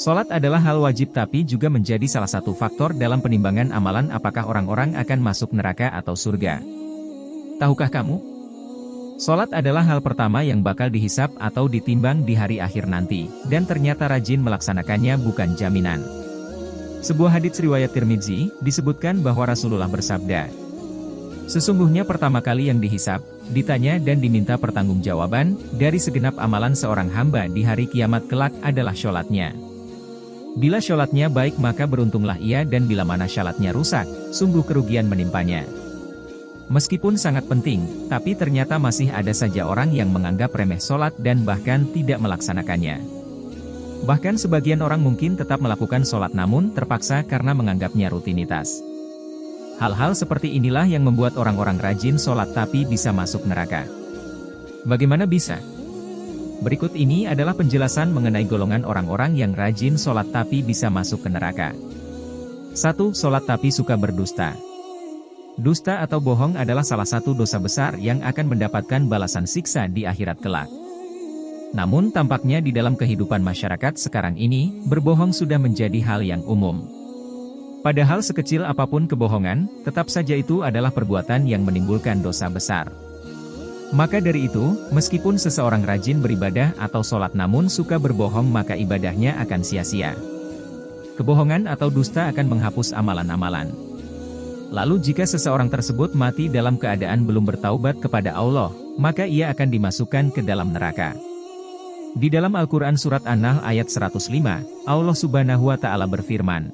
Sholat adalah hal wajib tapi juga menjadi salah satu faktor dalam penimbangan amalan apakah orang-orang akan masuk neraka atau surga. Tahukah kamu? Sholat adalah hal pertama yang bakal dihisap atau ditimbang di hari akhir nanti, dan ternyata rajin melaksanakannya bukan jaminan. Sebuah hadits riwayat Tirmidzi, disebutkan bahwa Rasulullah bersabda, "Sesungguhnya pertama kali yang dihisap, ditanya dan diminta pertanggungjawaban, dari segenap amalan seorang hamba di hari kiamat kelak adalah sholatnya. Bila sholatnya baik maka beruntunglah ia dan bila mana sholatnya rusak, sungguh kerugian menimpanya." Meskipun sangat penting, tapi ternyata masih ada saja orang yang menganggap remeh sholat dan bahkan tidak melaksanakannya. Bahkan sebagian orang mungkin tetap melakukan sholat namun terpaksa karena menganggapnya rutinitas. Hal-hal seperti inilah yang membuat orang-orang rajin sholat tapi bisa masuk neraka. Bagaimana bisa? Berikut ini adalah penjelasan mengenai golongan orang-orang yang rajin sholat tapi bisa masuk ke neraka. 1. Sholat tapi suka berdusta. Dusta atau bohong adalah salah satu dosa besar yang akan mendapatkan balasan siksa di akhirat kelak. Namun tampaknya di dalam kehidupan masyarakat sekarang ini, berbohong sudah menjadi hal yang umum. Padahal sekecil apapun kebohongan, tetap saja itu adalah perbuatan yang menimbulkan dosa besar. Maka dari itu, meskipun seseorang rajin beribadah atau sholat namun suka berbohong maka ibadahnya akan sia-sia. Kebohongan atau dusta akan menghapus amalan-amalan. Lalu jika seseorang tersebut mati dalam keadaan belum bertaubat kepada Allah, maka ia akan dimasukkan ke dalam neraka. Di dalam Al-Quran Surat An-Nahl ayat 105, Allah Subhanahu wa Ta'ala berfirman,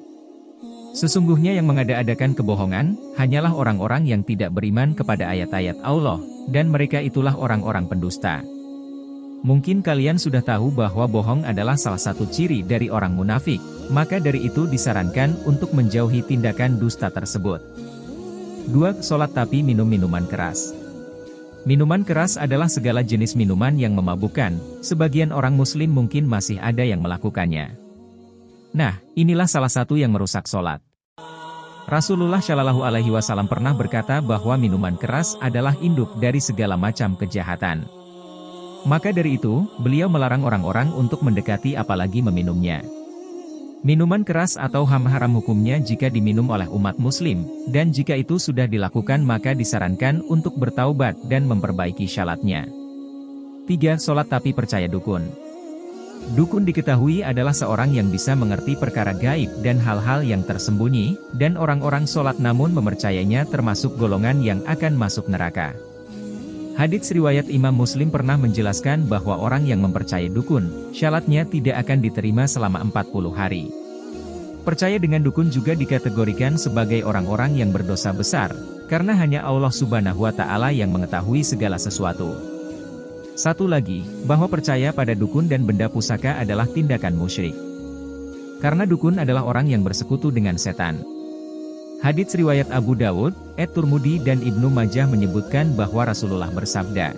"Sesungguhnya yang mengada-adakan kebohongan, hanyalah orang-orang yang tidak beriman kepada ayat-ayat Allah, dan mereka itulah orang-orang pendusta." Mungkin kalian sudah tahu bahwa bohong adalah salah satu ciri dari orang munafik, maka dari itu disarankan untuk menjauhi tindakan dusta tersebut. 2. Sholat tapi minum minuman keras. Minuman keras adalah segala jenis minuman yang memabukkan, sebagian orang muslim mungkin masih ada yang melakukannya. Nah, inilah salah satu yang merusak sholat. Rasulullah Shallallahu Alaihi Wasallam pernah berkata bahwa minuman keras adalah induk dari segala macam kejahatan. Maka dari itu, beliau melarang orang-orang untuk mendekati apalagi meminumnya. Minuman keras atau haram hukumnya jika diminum oleh umat muslim, dan jika itu sudah dilakukan maka disarankan untuk bertaubat dan memperbaiki syaratnya. 3. Sholat tapi percaya dukun. Dukun diketahui adalah seorang yang bisa mengerti perkara gaib dan hal-hal yang tersembunyi, dan orang-orang sholat namun mempercayainya termasuk golongan yang akan masuk neraka. Hadits riwayat Imam Muslim pernah menjelaskan bahwa orang yang mempercayai dukun, syaratnya tidak akan diterima selama 40 hari. Percaya dengan dukun juga dikategorikan sebagai orang-orang yang berdosa besar, karena hanya Allah Subhanahu wa Ta'ala yang mengetahui segala sesuatu. Satu lagi, bahwa percaya pada dukun dan benda pusaka adalah tindakan musyrik. Karena dukun adalah orang yang bersekutu dengan setan. Hadits riwayat Abu Dawud, At-Tirmidzi dan Ibnu Majah menyebutkan bahwa Rasulullah bersabda,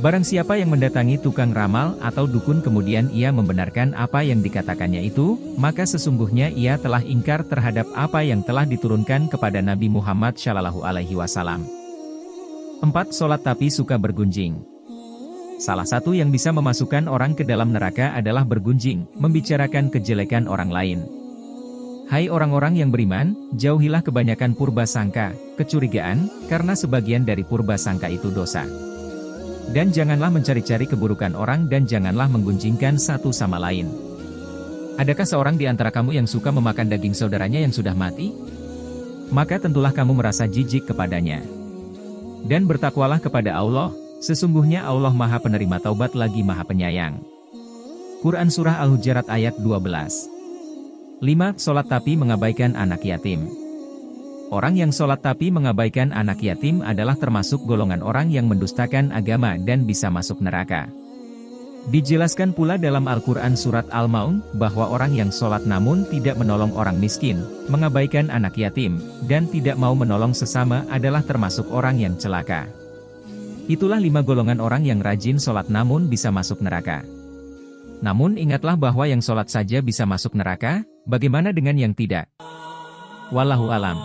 "Barang siapa yang mendatangi tukang ramal atau dukun kemudian ia membenarkan apa yang dikatakannya itu, maka sesungguhnya ia telah ingkar terhadap apa yang telah diturunkan kepada Nabi Muhammad Shallallahu Alaihi Wasallam." 4. Sholat tapi suka bergunjing. Salah satu yang bisa memasukkan orang ke dalam neraka adalah bergunjing, membicarakan kejelekan orang lain. Hai orang-orang yang beriman, jauhilah kebanyakan purba sangka, kecurigaan, karena sebagian dari purba sangka itu dosa. Dan janganlah mencari-cari keburukan orang dan janganlah menggunjingkan satu sama lain. Adakah seorang di antara kamu yang suka memakan daging saudaranya yang sudah mati? Maka tentulah kamu merasa jijik kepadanya. Dan bertakwalah kepada Allah, sesungguhnya Allah Maha Penerima Taubat lagi Maha Penyayang. Quran Surah Al-Hujurat ayat 12. 5. Sholat tapi mengabaikan anak yatim. Orang yang sholat tapi mengabaikan anak yatim adalah termasuk golongan orang yang mendustakan agama dan bisa masuk neraka. Dijelaskan pula dalam Al-Quran Surat Al-Maun, bahwa orang yang sholat namun tidak menolong orang miskin, mengabaikan anak yatim, dan tidak mau menolong sesama adalah termasuk orang yang celaka. Itulah 5 golongan orang yang rajin sholat namun bisa masuk neraka. Namun ingatlah bahwa yang sholat saja bisa masuk neraka, bagaimana dengan yang tidak? Wallahu alam.